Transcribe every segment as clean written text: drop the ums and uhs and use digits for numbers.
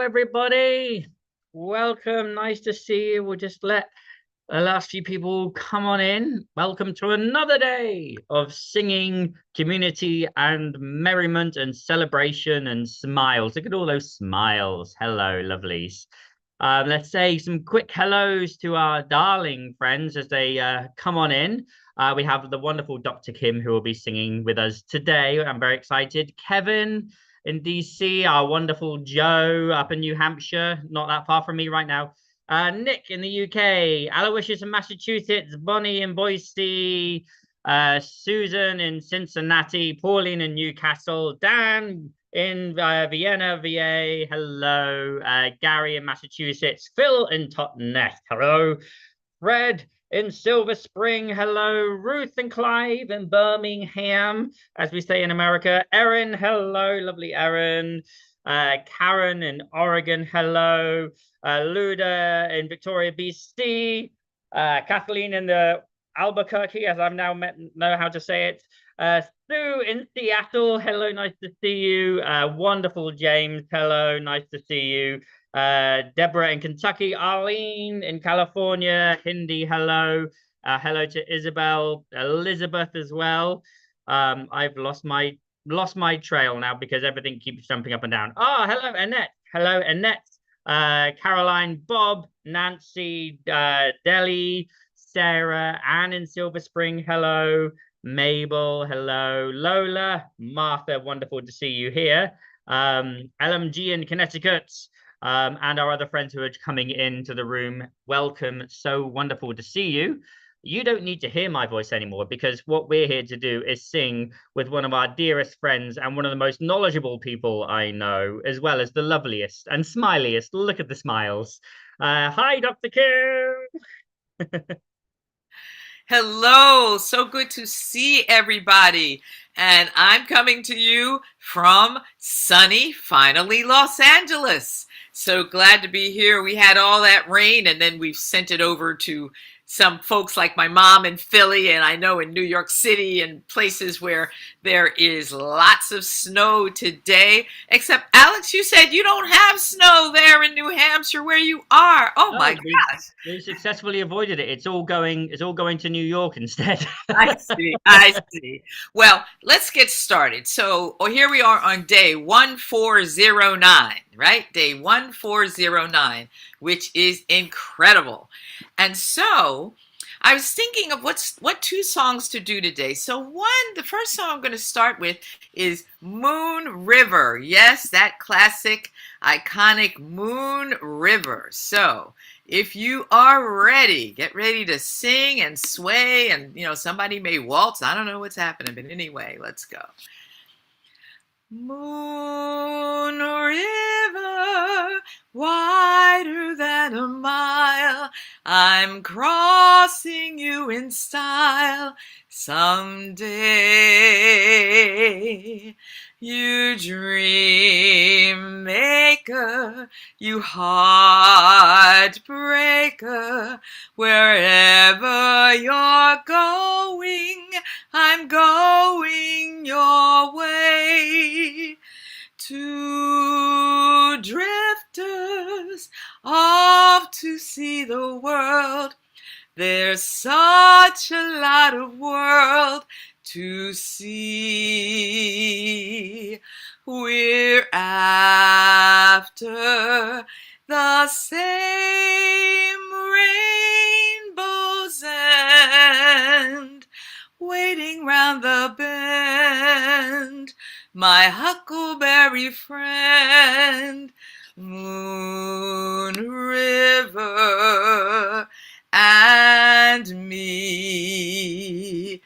everybody. Welcome. Nice to see you. We'll just let the last few people come on in. Welcome to another day of singing, community, and merriment, and celebration, and smiles. Look at all those smiles. Hello, lovelies. Let's say some quick hellos to our darling friends as they come on in. We have the wonderful Dr. Kim who will be singing with us today. I'm very excited. Kevin in DC, our wonderful Joe up in New Hampshire, not that far from me right now. Nick in the UK, Aloysius in Massachusetts, Bonnie in Boise, Susan in Cincinnati, Pauline in Newcastle, Dan in Vienna, VA. Hello. Gary in Massachusetts, Phil in Totnes. Hello. Fred in Silver Spring. Hello. Ruth and Clive in Birmingham, as we say in America. Erin, hello. Lovely Erin. Karen in Oregon, hello. Luda in Victoria, BC. Kathleen in the Albuquerque, as I've now know how to say it. Sue in Seattle, hello, nice to see you. Wonderful James, hello, nice to see you. Deborah in Kentucky, Arlene in California, Hindi, hello. Hello to Isabel, Elizabeth as well. I've lost my trail now because everything keeps jumping up and down. Oh, hello, Annette. Hello, Annette. Caroline, Bob, Nancy, Deli, Sarah, Anne in Silver Spring, hello. Mabel, hello. Lola, Martha, wonderful to see you here. LMG in Connecticut, and our other friends who are coming into the room, welcome. So wonderful to see you. You don't need to hear my voice anymore because what we're here to do is sing with one of our dearest friends and one of the most knowledgeable people I know, as well as the loveliest and smiliest. Look at the smiles. Hi, Dr. Kim. Hello, so good to see everybody. And I'm coming to you from sunny, finally, Los Angeles. So glad to be here. We had all that rain and then we've sent it over to some folks like my mom in Philly, and I know in New York City and places where there is lots of snow today. Except, Alex, you said you don't have snow there in New Hampshire where you are. Oh my gosh. We successfully avoided it. It's all going to New York instead. I see. Well, let's get started. So, here we are on day 1409, right? Day 1409, which is incredible. And so I was thinking of what two songs to do today. So the first song I'm going to start with is Moon River. Yes, that classic, iconic Moon River. So if you are ready, get ready to sing and sway, and somebody may waltz. I don't know what's happening, but anyway, let's go. Moon River, wider than a mile, I'm crossing you in style someday. You dream maker, you heartbreaker, wherever you're going, I'm going your way. Two drifters off to see the world. There's such a lot of world to see. We're after the same rainbow's end, waiting round the bend, my huckleberry friend. Moon River and me.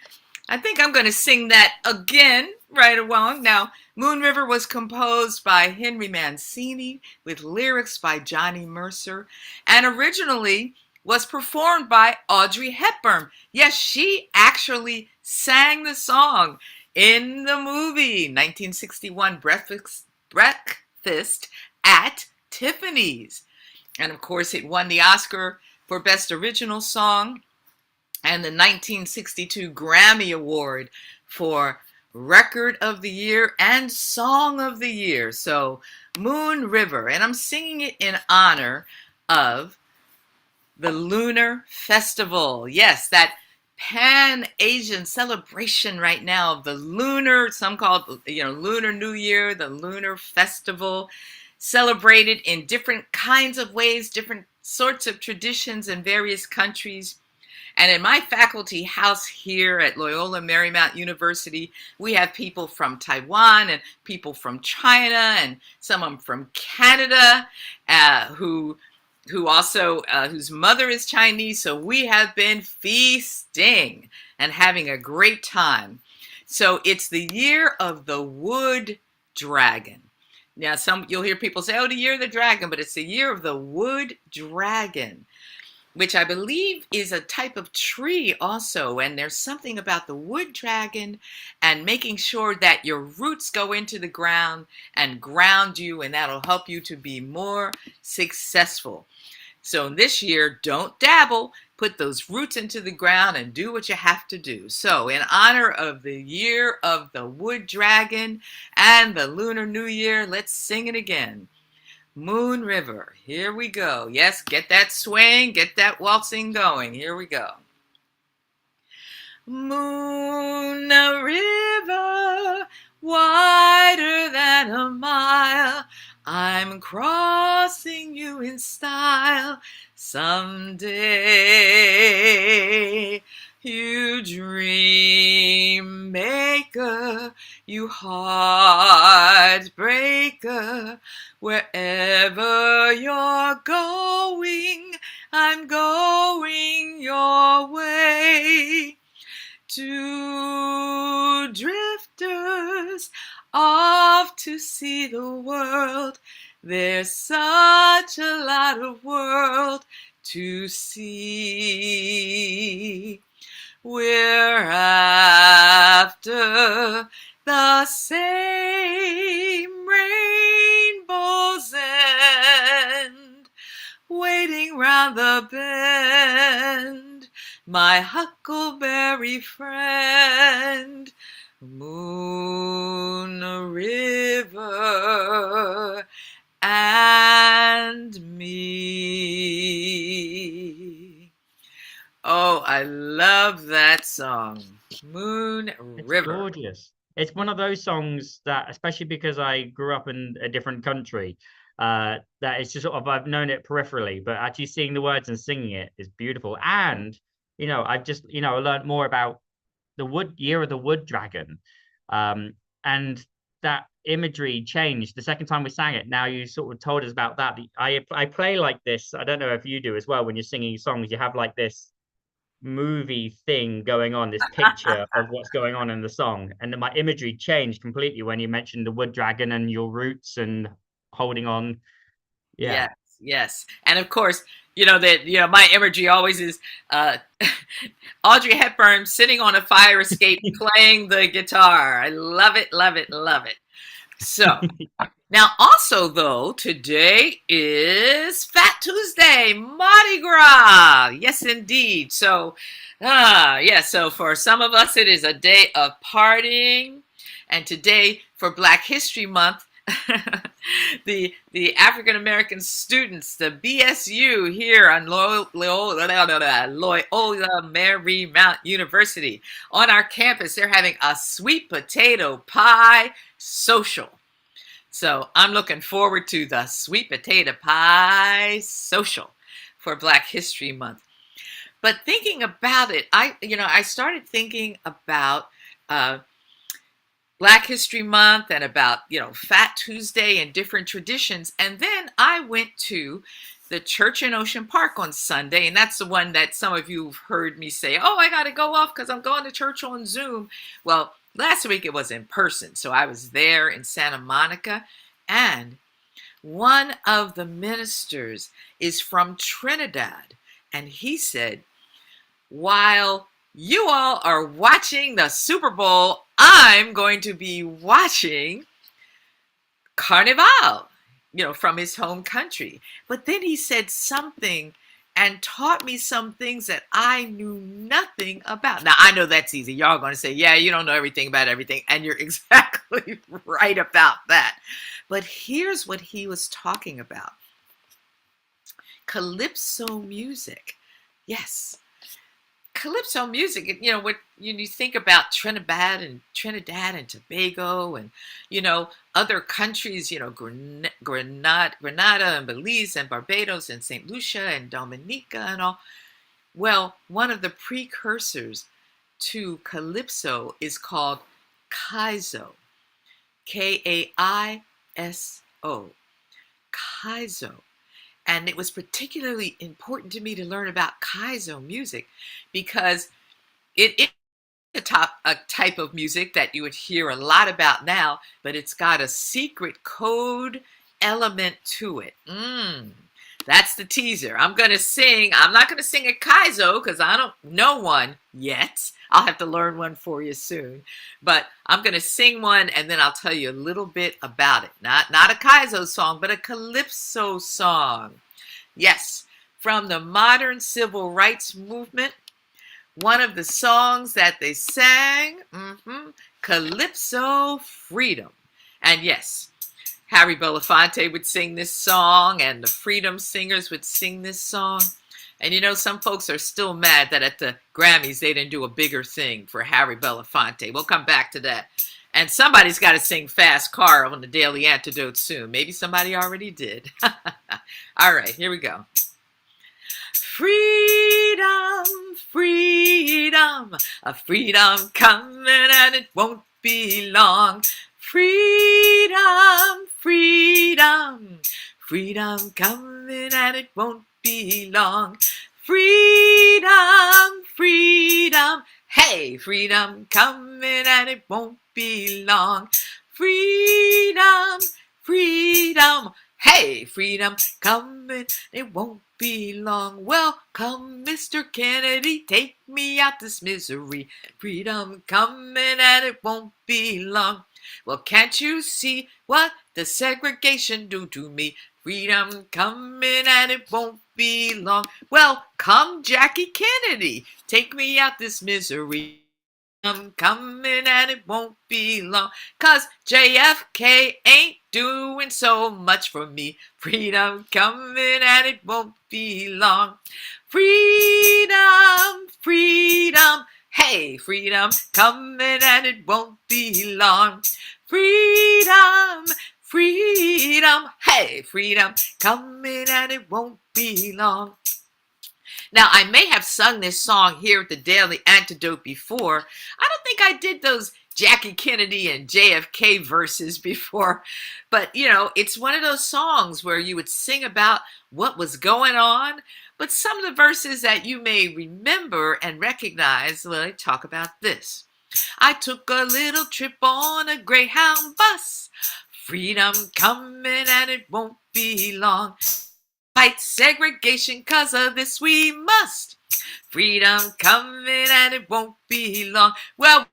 I think I'm going to sing that again right along. Now, Moon River was composed by Henry Mancini with lyrics by Johnny Mercer and originally was performed by Audrey Hepburn. Yes, she actually sang the song in the movie 1961 Breakfast at Tiffany's. And of course, it won the Oscar for Best Original Song and the 1962 Grammy Award for Record of the Year, and Song of the Year. So Moon River, and I'm singing it in honor of the Lunar Festival. Yes, that Pan-Asian celebration right now of the lunar, some call it, Lunar New Year, the Lunar Festival, celebrated in different kinds of ways, different sorts of traditions in various countries. And in my faculty house here at Loyola Marymount University, we have people from Taiwan and people from China and some of them from Canada who also whose mother is Chinese. So we have been feasting and having a great time. So it's the year of the wood dragon. Now, you'll hear people say, "Oh, the year of the dragon," but it's the year of the wood dragon, which I believe is a type of tree also. And there's something about the wood dragon and making sure that your roots go into the ground and ground you, and that'll help you to be more successful. So this year, don't dabble. Put those roots into the ground and do what you have to do. So in honor of the year of the wood dragon and the Lunar New Year, let's sing it again. Moon River, here we go. Yes, get that swing, get that waltzing going. Here we go. Moon River, wider than a mile, I'm crossing you in style someday. You dream maker, you heartbreaker, wherever you're going, I'm going your way. Two drifters off to see the world. There's such a lot of world to see. We're after the same rainbow's end, waiting round the bend, my huckleberry friend. Moon River and me. Oh, I love that song. Moon River. It's gorgeous. It's one of those songs that, especially because I grew up in a different country, that it's just sort of, I've known it peripherally, but actually seeing the words and singing it is beautiful. And, I've just, learned more about the year of the wood dragon. And that imagery changed the second time we sang it. Now you sort of told us about that. I play like this. I don't know if you do as well. When you're singing songs, you have like this movie thing going on, this picture of what's going on in the song, and then my imagery changed completely when you mentioned the wood dragon and your roots and holding on. Yes. And of course, my imagery always is Audrey Hepburn sitting on a fire escape playing the guitar. I love it. So now also though, today is Fat Tuesday, Mardi Gras. Yes, indeed. So, so for some of us, it is a day of partying. And today for Black History Month, the African American students, the BSU here on Loyola Marymount University, on our campus, they're having a sweet potato pie social. So I'm looking forward to the sweet potato pie social for Black History Month. But thinking about it, I started thinking about Black History Month and about, Fat Tuesday and different traditions. And then I went to the church in Ocean Park on Sunday. And that's the one that some of you have heard me say, oh, I got to go off because I'm going to church on Zoom. Well, last week it was in person. So I was there in Santa Monica. And one of the ministers is from Trinidad. And he said, while you all are watching the Super Bowl, I'm going to be watching Carnival, from his home country. But then he said something and taught me some things that I knew nothing about. Now, I know that's easy. Y'all are going to say, yeah, you don't know everything about everything. And you're exactly right about that. But here's what he was talking about. Calypso music. Yes. Calypso music, you know, what you think about Trinidad and Tobago and, you know, other countries, you know, Grenada and Belize and Barbados and St. Lucia and Dominica and all. Well, one of the precursors to Calypso is called Kaiso. Kaiso. Kaiso. And it was particularly important to me to learn about Kaiso music because it is a type of music that you would hear a lot about now, but it's got a secret code element to it. That's the teaser. I'm not going to sing a Kaiso because I don't know one yet. I'll have to learn one for you soon. But I'm going to sing one and then I'll tell you a little bit about it. Not a Kaiso song, but a Calypso song. Yes, from the modern civil rights movement, one of the songs that they sang, Calypso Freedom. And yes, Harry Belafonte would sing this song and the Freedom Singers would sing this song. And you know, some folks are still mad that at the Grammys they didn't do a bigger thing for Harry Belafonte. We'll come back to that. And somebody's got to sing Fast Car on the Daily Antidote soon. Maybe somebody already did. All right, here we go. Freedom, freedom, a freedom coming and it won't be long. Freedom, freedom, freedom coming and it won't be long. Freedom, freedom, hey, freedom coming and it won't be long. Freedom, freedom, hey, freedom coming, it won't be long. Welcome, Mr. Kennedy, take me out this misery. Freedom coming and it won't be long. Well, can't you see what the segregation do to me? Freedom coming and it won't be long. Well, come Jackie Kennedy, take me out this misery. I'm coming and it won't be long, 'cause JFK ain't doing so much for me. Freedom coming and it won't be long. Freedom, freedom, hey, freedom coming and it won't be long. Freedom, freedom, hey, freedom coming and it won't be long. Now, I may have sung this song here at the Daily Antidote before. I don't think I did those Jackie Kennedy and JFK verses before. But, you know, it's one of those songs where you would sing about what was going on. But some of the verses that you may remember and recognize, well, they talk about this. I took a little trip on a Greyhound bus. Freedom coming and it won't be long. Fight segregation, 'cause of this we must. Freedom coming and it won't be long. Well,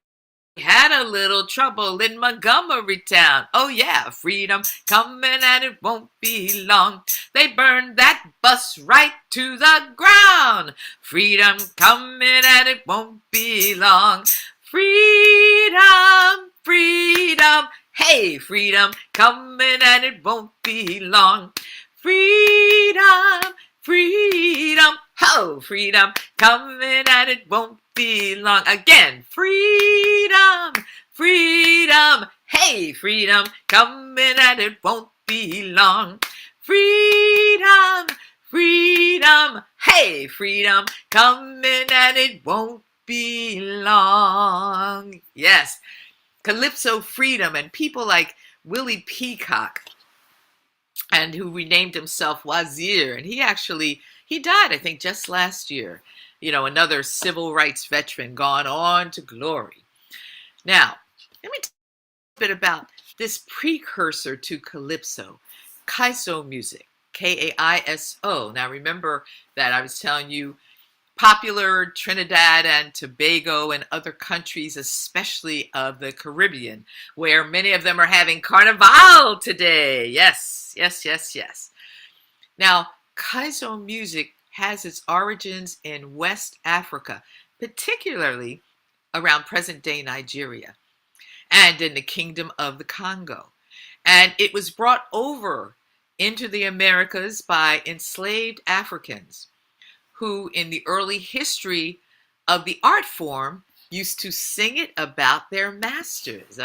we had a little trouble in Montgomery town. Oh yeah, freedom coming and it won't be long. They burned that bus right to the ground. Freedom coming and it won't be long. Freedom, freedom, hey, freedom coming and it won't be long. Freedom, freedom, ho, freedom coming and it won't be long. Again, freedom, freedom, hey, freedom coming and it won't be long. Freedom, freedom, hey, freedom coming and it won't be long. Yes, Calypso Freedom, and people like Willie Peacock, and who renamed himself Wazir. And he died, I think, just last year. You know, another civil rights veteran gone on to glory. Now, let me tell you a bit about this precursor to Calypso, Kaiso music, Kaiso. Now, remember that I was telling you popular Trinidad and Tobago and other countries, especially of the Caribbean, where many of them are having Carnival today. Yes, yes, yes, yes. Now, Kaiso music has its origins in West Africa, particularly around present-day Nigeria and in the Kingdom of the Congo. And it was brought over into the Americas by enslaved Africans who, in the early history of the art form, used to sing it about their masters.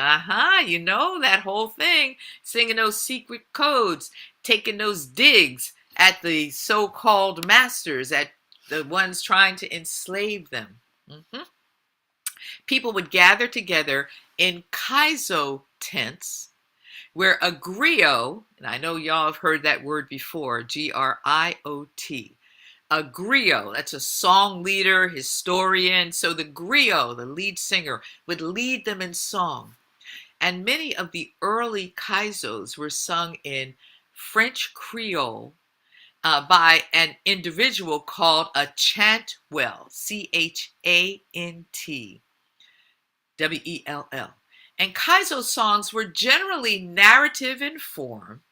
You know, that whole thing, singing those secret codes, taking those digs at the so-called masters, at the ones trying to enslave them. People would gather together in Kaiso tents, where a griot, and I know y'all have heard that word before, Griot, a griot, that's a song leader, historian. So the griot, the lead singer, would lead them in song. And many of the early Kaisos were sung in French Creole by an individual called a chantwell, Chantwell. And Kaiso songs were generally narrative in form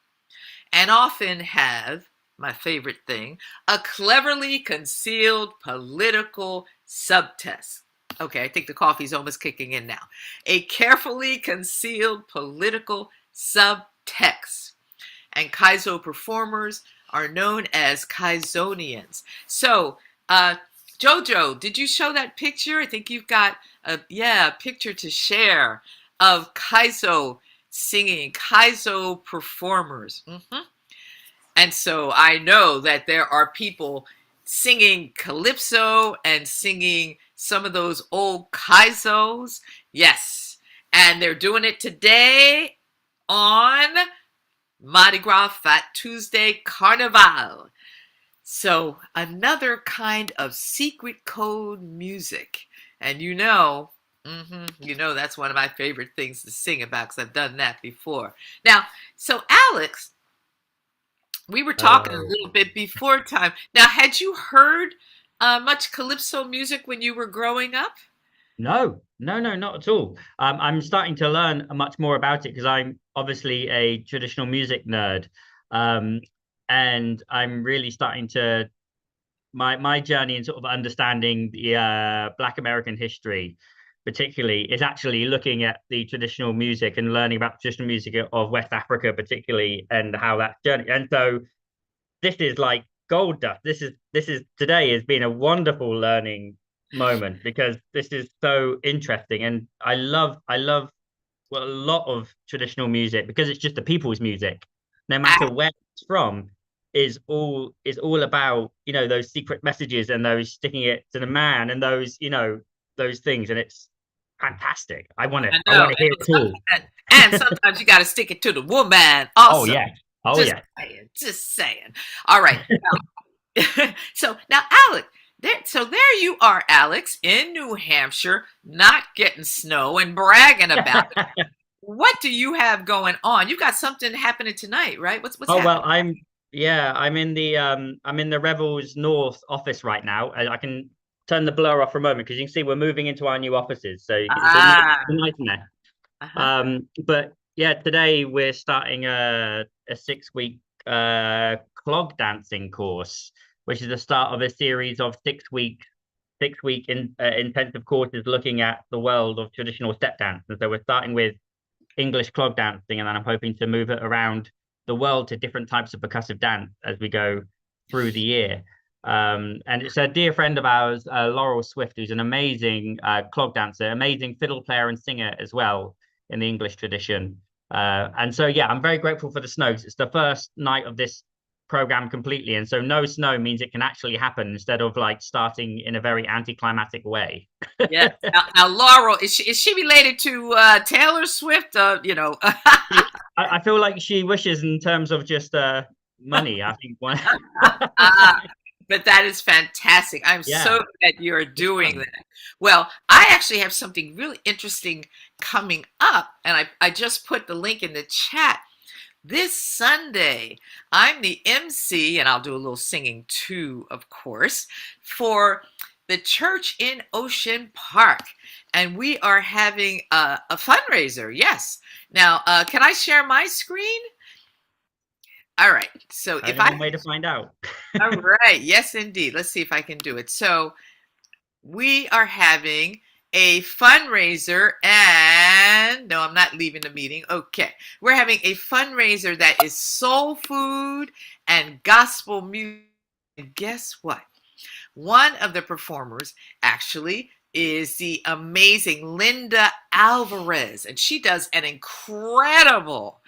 and often have, my favorite thing, a cleverly concealed political subtext. Okay, I think the coffee's almost kicking in now. A carefully concealed political subtext. And Kaiso performers are known as Kaisonians. So, Jojo, did you show that picture? I think you've got a picture to share of Kaiso singing, Kaiso performers. And so I know that there are people singing Calypso and singing some of those old Kaisos. Yes. And they're doing it today on Mardi Gras Fat Tuesday Carnival. So another kind of secret code music. And you know that's one of my favorite things to sing about because I've done that before. Now, so Alex, we were talking a little bit before time. Now, had you heard much Calypso music when you were growing up? No, not at all. I'm starting to learn much more about it because I'm obviously a traditional music nerd. And I'm really starting to my journey in sort of understanding the Black American history, particularly, is actually looking at the traditional music and learning about the traditional music of West Africa, particularly, and how that journey. And so this is like gold dust. This is today has been a wonderful learning moment because this is so interesting, and I love well, a lot of traditional music because it's just the people's music, no matter where it's from, is all about, you know, those secret messages and those sticking it to the man and those, you know, those things, and it's fantastic. I want to hear it all. And sometimes you got to stick it to the woman Oh also. yeah. Oh just yeah. Just saying. All right. So now, Alex, there you are, Alex, in New Hampshire, not getting snow and bragging about it. What do you have going on? You've got something happening tonight, right? What's happening? Well, I'm in the Revels North office right now. I can turn the blur off for a moment because you can see we're moving into our new offices, so it's a nice mess. But yeah, today we're starting a 6-week clog dancing course, which is the start of a series of 6-week intensive courses looking at the world of traditional step dance. And so we're starting with English clog dancing, and then I'm hoping to move it around the world to different types of percussive dance as we go through the year. And it's a dear friend of ours, Laurel Swift, who's an amazing clog dancer, amazing fiddle player and singer as well in the English tradition. And so, yeah, I'm very grateful for the snow. It's the first night of this program completely, and so no snow means it can actually happen instead of like starting in a very anticlimactic way. Yeah. Now, Laurel, is she related to Taylor Swift? You know, I feel like she wishes in terms of just money. I think one. But that is fantastic. I'm so glad you're doing that. Well, I actually have something really interesting coming up, and I just put the link in the chat. This Sunday, I'm the MC, and I'll do a little singing too, of course, for the church in Ocean Park. And we are having a fundraiser, yes. Now, can I share my screen? All right. So if Only one way to find out. all right. Yes, indeed. Let's see if I can do it. So we are having a fundraiser, and no, I'm not leaving the meeting. Okay. We're having a fundraiser that is soul food and gospel music. And guess what? One of the performers actually is the amazing Linda Alvarez, and she does an incredible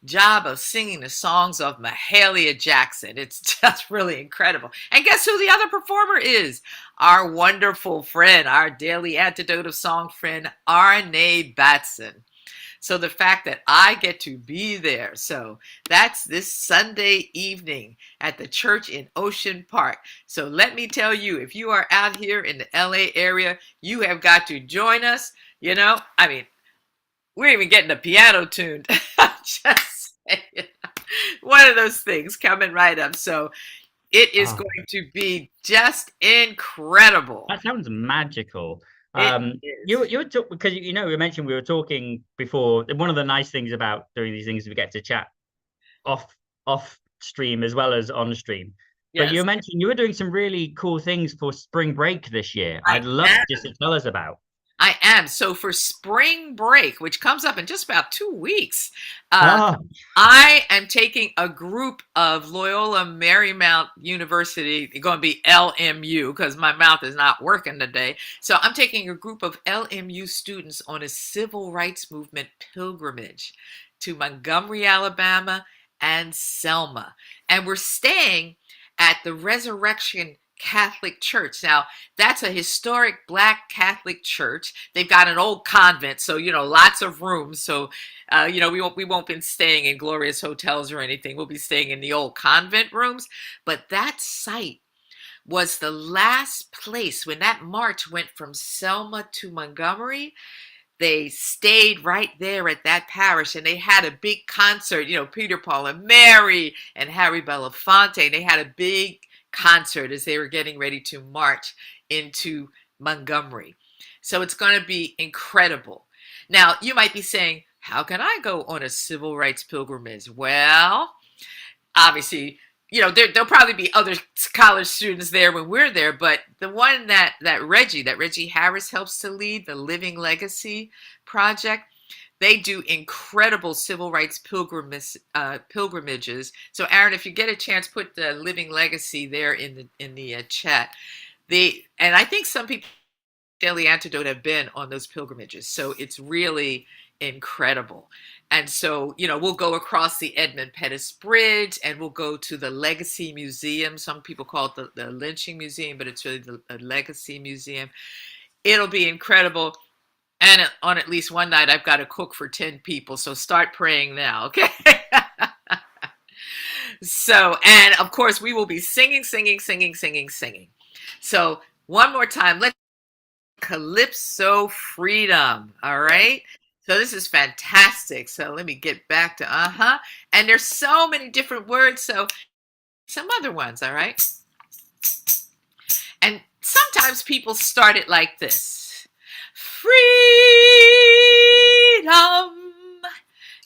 job of singing the songs of Mahalia Jackson. It's just really incredible. And guess who the other performer is? Our wonderful friend, our daily antidote of song friend, Arne Batson. So the fact that I get to be there, so that's this Sunday evening at the church in Ocean Park. So let me tell you, if you are out here in the LA area, you have got to join us. You know, I mean, we're even getting the piano tuned. Just saying. One of those things coming right up. So it is going to be just incredible. That sounds magical. It You is. were because you know we mentioned we were talking before. One of the nice things about doing these things is we get to chat off stream as well as on stream. But you Yes, mentioned you were doing some really cool things for spring break this year. I I'd love am. just to tell us about. I am. So for spring break, which comes up in just about 2 weeks, Ah, I am taking a group of Loyola Marymount University, going to be LMU because my mouth is not working today. So I'm taking a group of LMU students on a civil rights movement pilgrimage to Montgomery, Alabama and Selma. And we're staying at the Resurrection Catholic Church. Now, that's a historic Black Catholic church. They've got an old convent, so lots of rooms. So, we won't be staying in glorious hotels or anything. We'll be staying in the old convent rooms. But that site was the last place when that march went from Selma to Montgomery. They stayed right there at that parish, and they had a big concert. Peter, Paul, and Mary, and Harry Belafonte. They had a big concert as they were getting ready to march into Montgomery. So it's going to be incredible. Now, you might be saying, how can I go on a civil rights pilgrimage? Well, obviously, there'll probably be other college students there when we're there, but the one that Reggie Harris helps to lead, the Living Legacy Project, they do incredible civil rights pilgrimages. So, Aaron, if you get a chance, put the Living Legacy there in the chat. And I think some people Daily Antidote have been on those pilgrimages, so it's really incredible. And so, we'll go across the Edmund Pettus Bridge, and we'll go to the Legacy Museum. Some people call it the Lynching Museum, but it's really the Legacy Museum. It'll be incredible. And on at least one night, I've got to cook for 10 people. So start praying now, okay? So, and of course, we will be singing. So one more time, let's Calypso Freedom, all right? So this is fantastic. So let me get back to And there's so many different words. So some other ones, all right? And sometimes people start it like this. Freedom,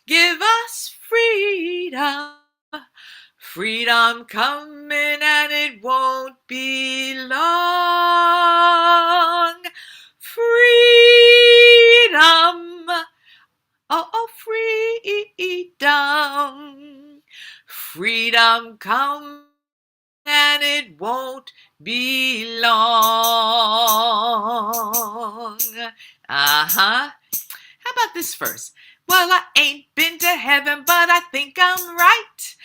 give us freedom. Freedom coming and it won't be long. Freedom, oh, freedom. Freedom come and it won't be long. How about this verse? Well, I ain't been to heaven, but I think I'm right.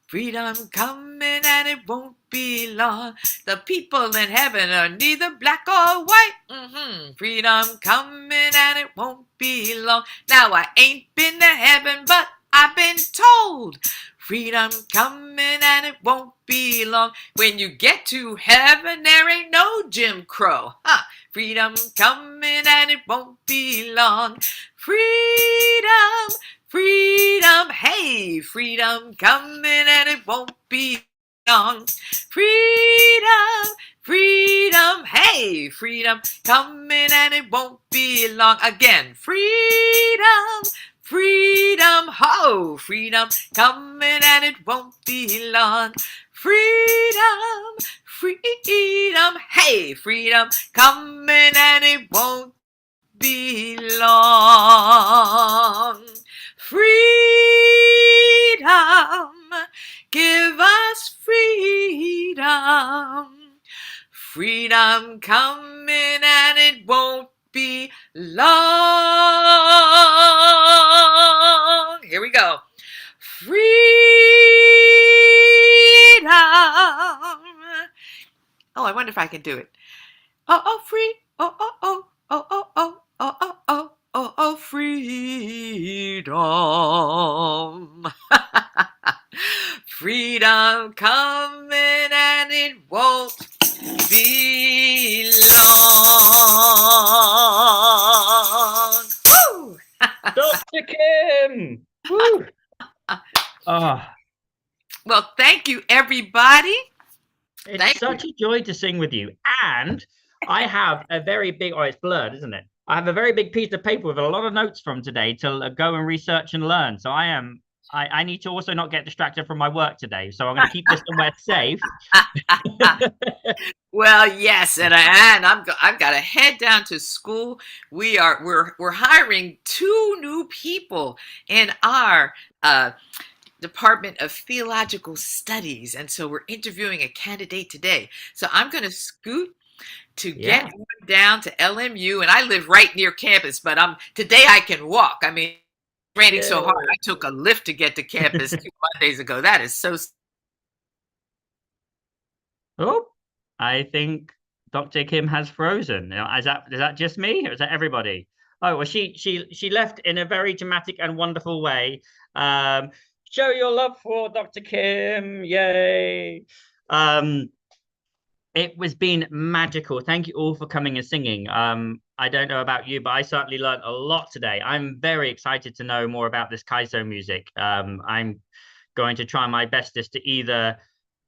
Freedom coming and it won't be long. The people in heaven are neither black or white. Freedom coming and it won't be long. Now I ain't been to heaven, but I've been told. Freedom coming and it won't be long. When you get to heaven, there ain't no Jim Crow. Freedom coming and it won't be long. Freedom, freedom, hey, freedom coming and it won't be long. Freedom, freedom, hey, freedom coming and it won't be long. Again, freedom, freedom, oh, freedom coming and it won't be long. Freedom, freedom, hey, freedom coming and it won't be long. Freedom, give us freedom. Freedom coming and it won't be long. Here we go. Freedom. Oh, I wonder if I can do it. Oh, free. Oh, freedom. Freedom coming and it won't be long. Woo! Dr. Kim! Woo! Oh, Well, thank you, everybody. it's such a joy to sing with you. And I have a very big, oh, it's blurred, isn't it? I have a very big piece of paper with a lot of notes from today to go and research and learn. So I need to also not get distracted from my work today. So I'm going to keep this somewhere safe. Well, yes, and I've got to head down to school. We're hiring 2 new people in our Department of Theological Studies, and so we're interviewing a candidate today. So I'm going to scoot to get down to LMU, and I live right near campus, but today I can walk. I mean, it's raining so hard, I took a lift to get to campus 2 Mondays ago. That is so. Oh, I think Dr. Kim has frozen. Is that just me, or is that everybody? Oh, well, she left in a very dramatic and wonderful way. Show your love for Dr. Kim. Yay. It was been magical. Thank you all for coming and singing. I don't know about you, but I certainly learned a lot today. I'm very excited to know more about this Kaiso music. I'm going to try my bestest to either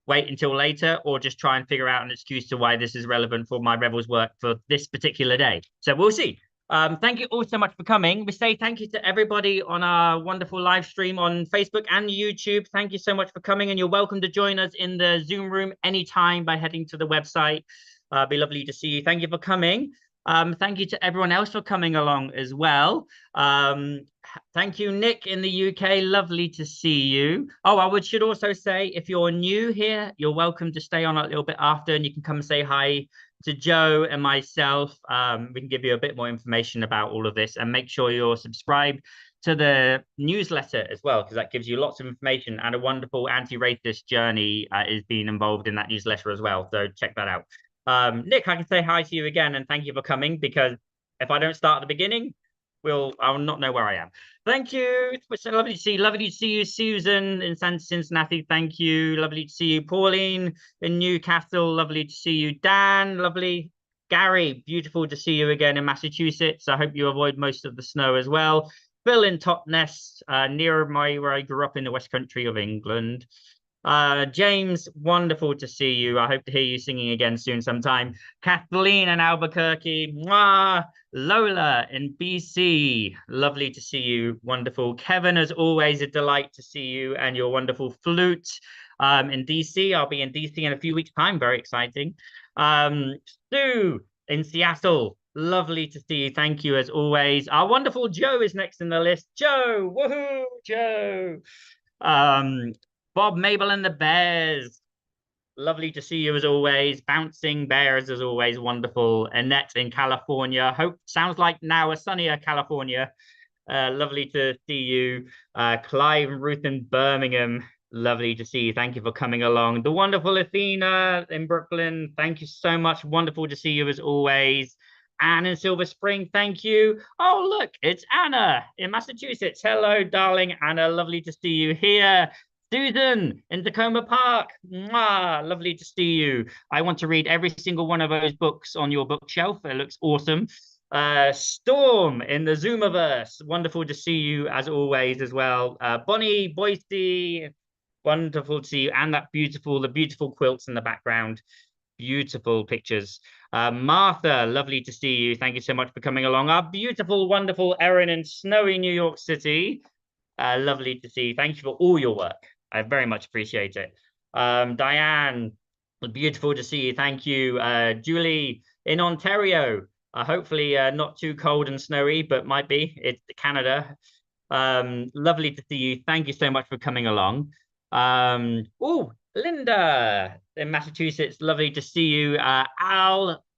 wait until later or just try and figure out an excuse to why this is relevant for my Rebels work for this particular day. So we'll see. Thank you all so much for coming. We say thank you to everybody on our wonderful live stream on Facebook and YouTube. Thank you so much for coming, and you're welcome to join us in the Zoom room anytime by heading to the website. Be lovely to see you. Thank you for coming. Thank you to everyone else for coming along as well. Thank you, Nick in the UK. Lovely to see you. Oh, should also say, if you're new here, you're welcome to stay on a little bit after, and you can come and say hi to Joe and myself. We can give you a bit more information about all of this, and make sure you're subscribed to the newsletter as well, because that gives you lots of information, and a wonderful anti-racist journey is being involved in that newsletter as well. So check that out. Nick, I can say hi to you again and thank you for coming, because if I don't start at the beginning, I'll not know where I am. Thank you. It's so lovely to see you. Lovely to see you, Susan in Cincinnati. Thank you. Lovely to see you, Pauline in Newcastle. Lovely to see you, Dan. Lovely. Gary, beautiful to see you again in Massachusetts. I hope you avoid most of the snow as well. Phil in Totnes, near where I grew up in the West Country of England. James, wonderful to see you. I hope to hear you singing again soon sometime. Kathleen in Albuquerque. Mwah. Lola in BC, lovely to see you. Wonderful. Kevin, as always, a delight to see you and your wonderful flute. In DC, I'll be in DC in a few weeks' time. Very exciting. Sue in Seattle, lovely to see you. Thank you as always. Our wonderful Joe is next in the list. Joe, woohoo, Joe. Bob, Mabel, and the Bears. Lovely to see you as always. Bouncing Bears as always. Wonderful. Annette in California. Sounds like now a sunnier California. Lovely to see you. Clive and Ruth in Birmingham. Lovely to see you. Thank you for coming along. The wonderful Athena in Brooklyn. Thank you so much. Wonderful to see you as always. Anne in Silver Spring. Thank you. Oh, look, it's Anna in Massachusetts. Hello, darling Anna. Lovely to see you here. Susan in Tacoma Park. Mwah, lovely to see you. I want to read every single one of those books on your bookshelf. It looks awesome. Storm in the Zoomiverse. Wonderful to see you as always as well. Bonnie, Boise. Wonderful to see you. And the beautiful quilts in the background. Beautiful pictures. Martha, lovely to see you. Thank you so much for coming along. Our beautiful, wonderful Erin in snowy New York City. Lovely to see you. Thank you for all your work. I very much appreciate it. Diane, beautiful to see you. Thank you. Julie in Ontario. Hopefully not too cold and snowy, but might be. It's Canada. Lovely to see you. Thank you so much for coming along. Oh, Linda in Massachusetts. Lovely to see you.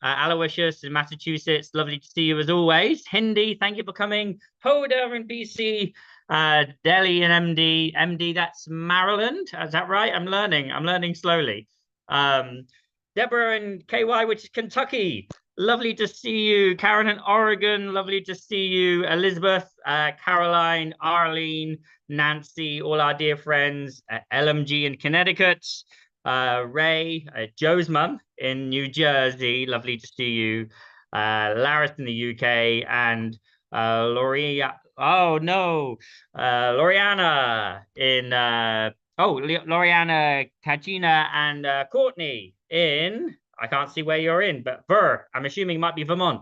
Aloysius in Massachusetts. Lovely to see you as always. Hindi, thank you for coming. Hoda in BC. Delhi and MD, that's Maryland. Is that right? I'm learning slowly. Deborah and KY, which is Kentucky. Lovely to see you. Karen in Oregon. Lovely to see you. Elizabeth, Caroline, Arlene, Nancy, all our dear friends. LMG in Connecticut. Ray, Joe's mum in New Jersey. Lovely to see you. Laris in the UK and Laurie. Oh no, Loriana in Loriana, Kajina, and Courtney in. I can't see where you're in, but I'm assuming it might be Vermont.